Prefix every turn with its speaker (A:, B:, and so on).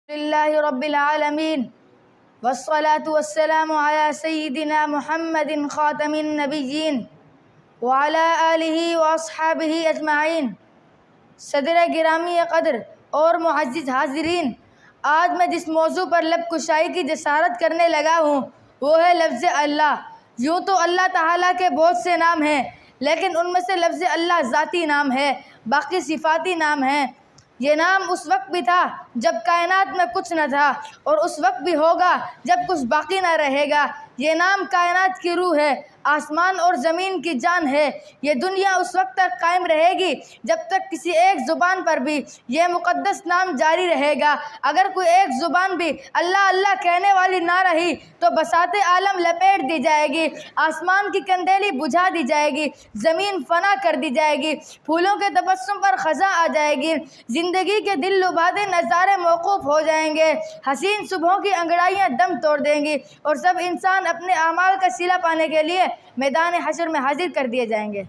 A: للہ رب العالمین والصلاة والسلام علی سیدنا محمد خاتم النبیین وعلی آلہ واصحابہ اجمعین۔ صدر گرامی قدر اور معزز حاضرین، آج میں جس موضوع پر لب کشائی کی جسارت کرنے لگا ہوں وہ ہے لفظ اللہ۔ یوں تو اللہ تعالیٰ کے بہت سے نام ہیں، لیکن ان میں سے لفظ اللہ ذاتی نام ہے، باقی صفاتی نام ہیں۔ یہ نام اس وقت بھی تھا جب کائنات میں کچھ نہ تھا، اور اس وقت بھی ہوگا جب کچھ باقی نہ رہے گا۔ یہ نام کائنات کی روح ہے، آسمان اور زمین کی جان ہے۔ یہ دنیا اس وقت تک قائم رہے گی جب تک کسی ایک زبان پر بھی یہ مقدس نام جاری رہے گا۔ اگر کوئی ایک زبان بھی اللہ اللہ کہنے والی نہ رہی تو بساط عالم لپیٹ دی جائے گی، آسمان کی کندیلی بجھا دی جائے گی، زمین فنا کر دی جائے گی، پھولوں کے تبسم پر خزاں آ جائے گی، زندگی کے دل لبھاتے نظارے موقوف ہو جائیں گے، حسین صبحوں کی انگڑائیاں دم توڑ دیں گی، اور سب انسان اپنے اعمال کا صلہ پانے کے لیے میدان حشر میں حاضر کر دیے جائیں گے۔